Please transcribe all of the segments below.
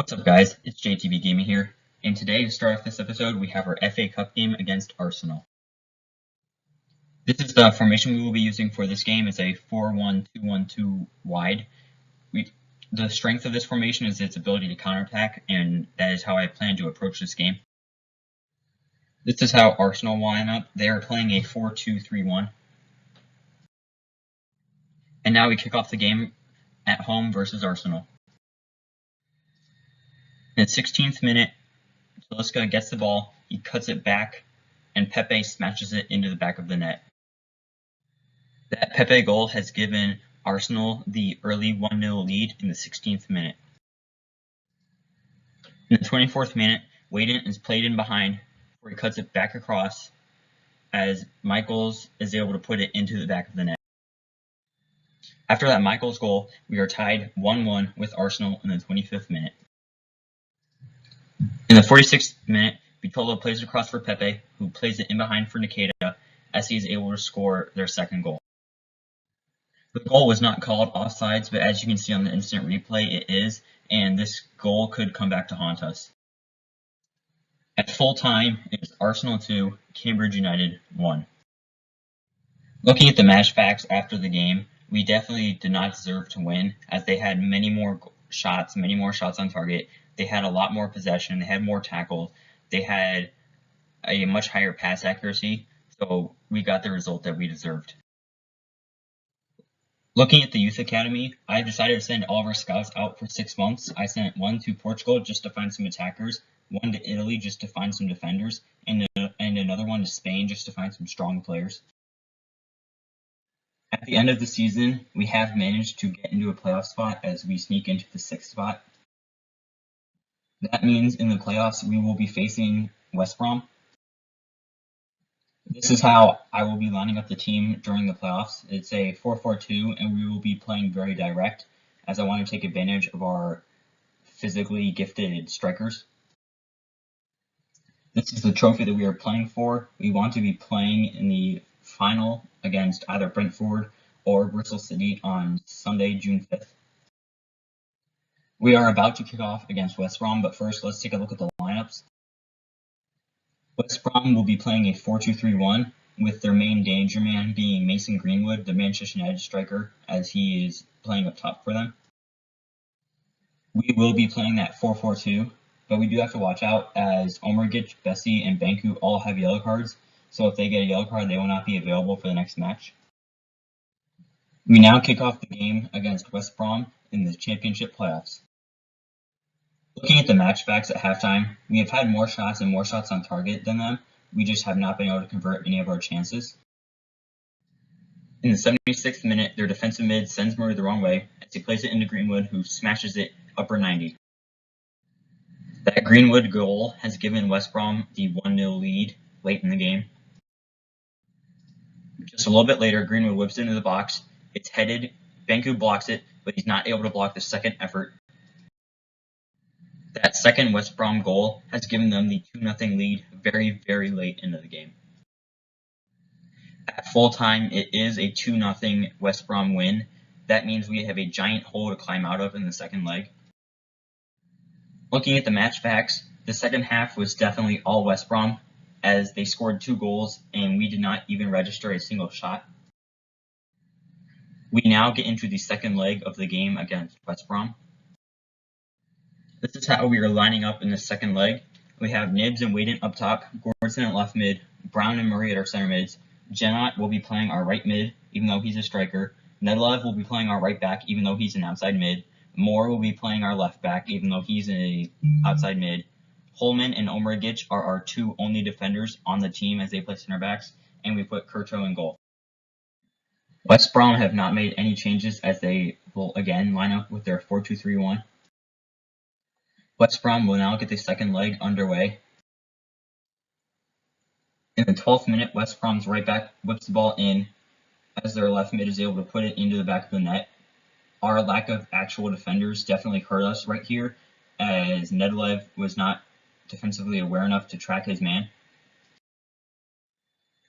What's up, guys? It's JTV Gaming here, and today, to start off this episode, we have our FA Cup game against Arsenal. This is the formation we will be using for this game. It's a 4-1-2-1-2 wide. The strength of this formation is its ability to counterattack, and that is how I plan to approach this game. This is how Arsenal line up. They are playing a 4-2-3-1. And now we kick off the game at home versus Arsenal. In the 16th minute, Talisca gets the ball, he cuts it back, and Pepe smashes it into the back of the net. That Pepe goal has given Arsenal the early 1-0 lead in the 16th minute. In the 24th minute, Wadent is played in behind, where he cuts it back across, as Michaels is able to put it into the back of the net. After that Michaels goal, we are tied 1-1 with Arsenal in the 25th minute. In the 46th minute, Vitolo plays it across for Pepe, who plays it in behind for Nikita, as he is able to score their second goal. The goal was not called offsides, but as you can see on the instant replay, it is, and this goal could come back to haunt us. At full time, it is Arsenal 2, Cambridge United 1. Looking at the match facts after the game, we definitely did not deserve to win, as they had many more shots on target. They had a lot more possession, they had more tackles, they had a much higher pass accuracy, so we got the result that we deserved. Looking at the youth academy, I decided to send all of our scouts out for 6 months. I sent one to Portugal just to find some attackers, one to Italy just to find some defenders, and another one to Spain just to find some strong players. At the end of the season, we have managed to get into a playoff spot as we sneak into the 6th spot. That means in the playoffs, we will be facing West Brom. This is how I will be lining up the team during the playoffs. It's a 4-4-2, and we will be playing very direct, as I want to take advantage of our physically gifted strikers. This is the trophy that we are playing for. We want to be playing in the final against either Brentford or Bristol City on Sunday, June 5th. We are about to kick off against West Brom, but first let's take a look at the lineups. West Brom will be playing a 4-2-3-1, with their main danger man being Mason Greenwood, the Manchester United striker, as he is playing up top for them. We will be playing that 4-4-2, but we do have to watch out as Omergic, Bessie, and Banku all have yellow cards, so if they get a yellow card, they will not be available for the next match. We now kick off the game against West Brom in the championship playoffs. Looking at the match facts at halftime, we have had more shots and more shots on target than them. We just have not been able to convert any of our chances. In the 76th minute, their defensive mid sends Murray the wrong way as he plays it into Greenwood, who smashes it upper 90. That Greenwood goal has given West Brom the 1-0 lead late in the game. Just a little bit later, Greenwood whips it into the box. It's headed, Banku blocks it, but he's not able to block the second effort. That second West Brom goal has given them the 2-0 lead very, very late into the game. At full time, it is a 2-0 West Brom win. That means we have a giant hole to climb out of in the second leg. Looking at the match facts, the second half was definitely all West Brom, as they scored 2 goals and we did not even register a single shot. We now get into the second leg of the game against West Brom. This is how we are lining up in the second leg. We have Nibs and Wadent up top, Gordon at left mid, Brown and Murray at our center mids. Janot will be playing our right mid, even though he's a striker. Nedlev will be playing our right back, even though he's an outside mid. Moore will be playing our left back, even though he's an outside mid. Holman and Omergic are our 2 only defenders on the team as they play center backs, and we put Kurto in goal. West Brom have not made any changes as they will again line up with their 4-2-3-1. West Brom will now get the second leg underway. In the 12th minute, West Brom's right back whips the ball in as their left mid is able to put it into the back of the net. Our lack of actual defenders definitely hurt us right here, as Nedlev was not defensively aware enough to track his man.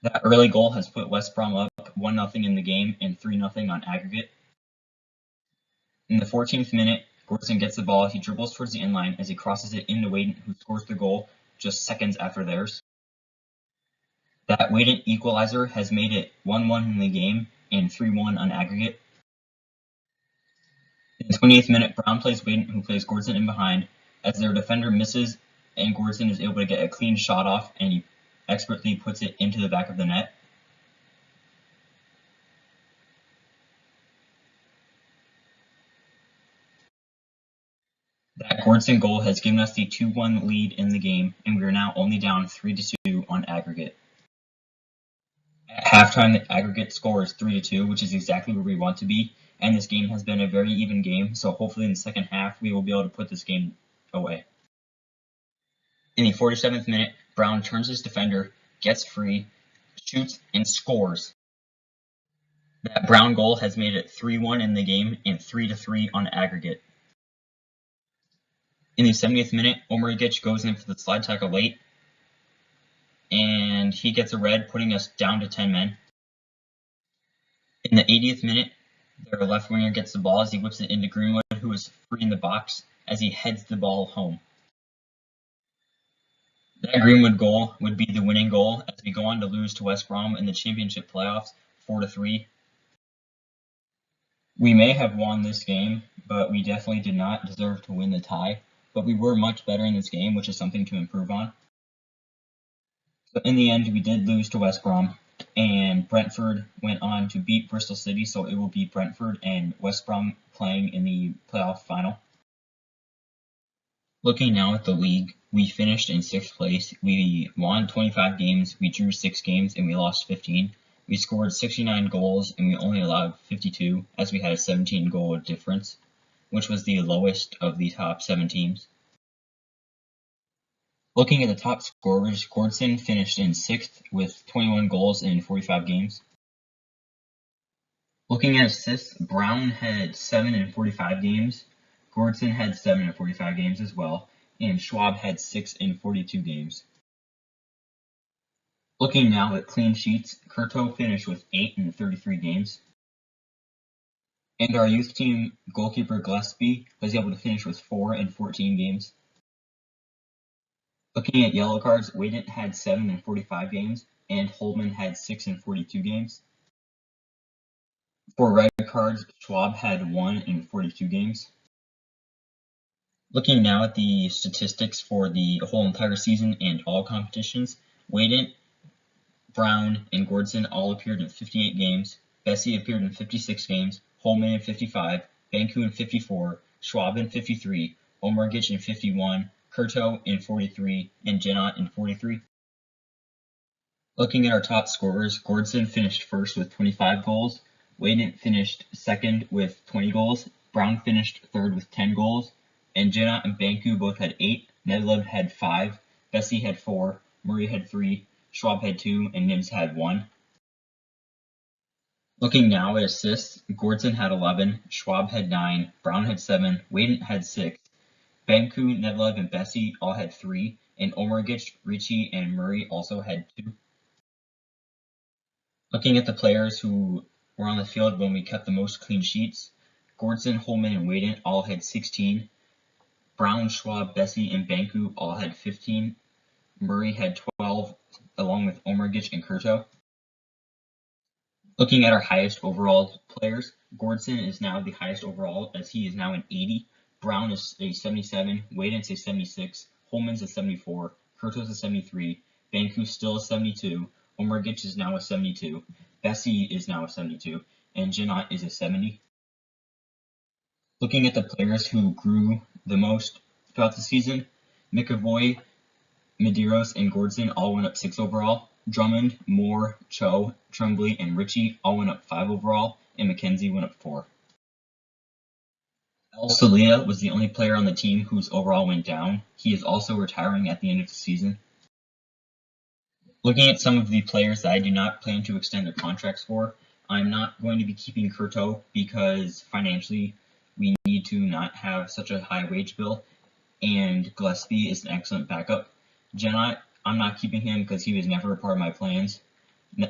That early goal has put West Brom up 1-0 in the game and 3-0 on aggregate. In the 14th minute, Gordson gets the ball, he dribbles towards the inline as he crosses it into Waden, who scores the goal just seconds after theirs. That Waden equalizer has made it 1-1 in the game and 3-1 on aggregate. In the 28th minute, Brown plays Waden, who plays Gordson in behind, as their defender misses and Gordson is able to get a clean shot off and he expertly puts it into the back of the net. That Gordson goal has given us the 2-1 lead in the game, and we are now only down 3-2 on aggregate. At halftime, the aggregate score is 3-2, which is exactly where we want to be, and this game has been a very even game, so hopefully in the second half we will be able to put this game away. In the 47th minute, Brown turns his defender, gets free, shoots, and scores. That Brown goal has made it 3-1 in the game and 3-3 on aggregate. In the 70th minute, Omarigic goes in for the slide tackle late, and he gets a red, putting us down to 10 men. In the 80th minute, their left winger gets the ball as he whips it into Greenwood, who is free in the box as he heads the ball home. That Greenwood goal would be the winning goal as we go on to lose to West Brom in the championship playoffs 4-3. We may have won this game, but we definitely did not deserve to win the tie. But we were much better in this game, which is something to improve on. So in the end, we did lose to West Brom, and Brentford went on to beat Bristol City, so it will be Brentford and West Brom playing in the playoff final. Looking now at the league, we finished in 6th place. We won 25 games, we drew 6 games, and we lost 15. We scored 69 goals, and we only allowed 52, as we had a 17-goal difference, which was the lowest of the top 7 teams. Looking at the top scorers, Gordson finished in 6th with 21 goals in 45 games. Looking at assists, Brown had 7 in 45 games, Gordson had 7 in 45 games as well, and Schwab had 6 in 42 games. Looking now at clean sheets, Curto finished with 8 in 33 games. And our youth team goalkeeper Gillespie was able to finish with 4 in 14 games. Looking at yellow cards, Waden had 7 in 45 games, and Holman had 6 in 42 games. For red cards, Schwab had 1 in 42 games. Looking now at the statistics for the whole entire season and all competitions, Waden, Brown, and Gordson all appeared in 58 games, Bessie appeared in 56 games, Holman in 55, Banku in 54, Schwab in 53, Omargic in 51, Curto in 43, and Jenot in 43. Looking at our top scorers, Gordson finished first with 25 goals, Waden finished second with 20 goals, Brown finished third with 10 goals, and Jenot and Banku both had 8, Nedlund had 5, Bessie had 4, Murray had 3, Schwab had 2, and Nibs had 1. Looking now at assists, Gordson had 11, Schwab had 9, Brown had 7, Waden had 6, Banku, Nedlund, and Bessie all had 3, and Omargic, Ricci, and Murray also had 2. Looking at the players who were on the field when we kept the most clean sheets, Gordson, Holman, and Waden all had 16, Brown, Schwab, Bessie, and Banku all had 15, Murray had 12, along with Omargic and Curto. Looking at our highest overall players, Gordson is now the highest overall as he is now an 80, Brown is a 77, Waden's a 76, Holman's a 74, Curto's a 73, Banku's still a 72, Omargic is now a 72, Bessie is now a 72, and Jenot is a 70. Looking at the players who grew the most throughout the season, McAvoy, Medeiros, and Gordson all went up 6 overall. Drummond, Moore, Cho, Tremblay, and Ritchie all went up 5 overall, and McKenzie went up 4. El Celia was the only player on the team whose overall went down. He is also retiring at the end of the season. Looking at some of the players that I do not plan to extend their contracts for, I'm not going to be keeping Curto because financially we need to not have such a high wage bill, and Gillespie is an excellent backup. Jenot, I'm not keeping him because he was never a part of my plans.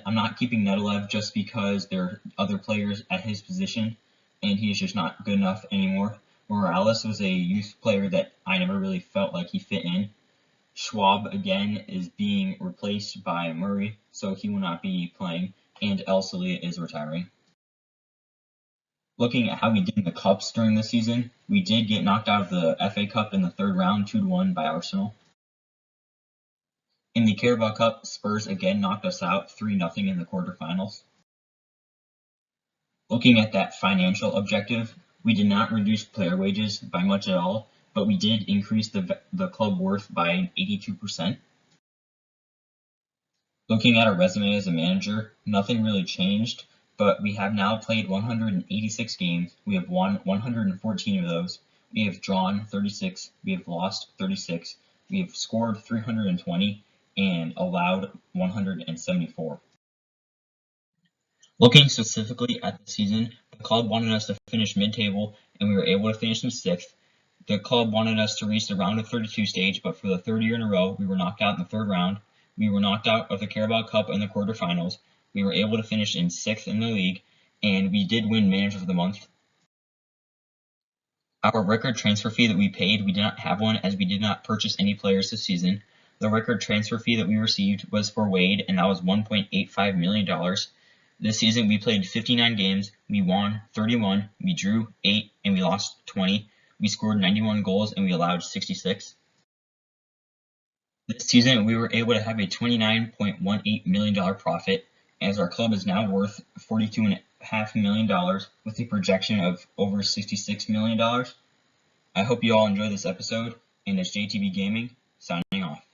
I'm not keeping Nedelev just because there are other players at his position, and he's just not good enough anymore. Morales was a youth player that I never really felt like he fit in. Schwab again is being replaced by Murray, so he will not be playing, and El Celia is retiring. Looking at how we did in the Cups during the season, we did get knocked out of the FA Cup in the third round 2-1 by Arsenal. In the Carabao Cup, Spurs again knocked us out 3-0 in the quarterfinals. Looking at that financial objective, we did not reduce player wages by much at all, but we did increase the club worth by 82%. Looking at our resume as a manager, nothing really changed, but we have now played 186 games. We have won 114 of those. We have drawn 36. We have lost 36. We have scored 320 and allowed 174. Looking specifically at the season, the club wanted us to finish mid-table, and we were able to finish in 6th. The club wanted us to reach the round of 32 stage, but for the third year in a row, we were knocked out in the third round. We were knocked out of the Carabao Cup in the quarterfinals. We were able to finish in 6th in the league, and we did win Manager of the Month. Our record transfer fee that we paid, we did not have one as we did not purchase any players this season. The record transfer fee that we received was for Wade, and that was $1.85 million. This season, we played 59 games. We won 31, we drew 8, and we lost 20. We scored 91 goals, and we allowed 66. This season, we were able to have a $29.18 million profit, as our club is now worth $42.5 million with a projection of over $66 million. I hope you all enjoy this episode, and it's JTB Gaming, signing off.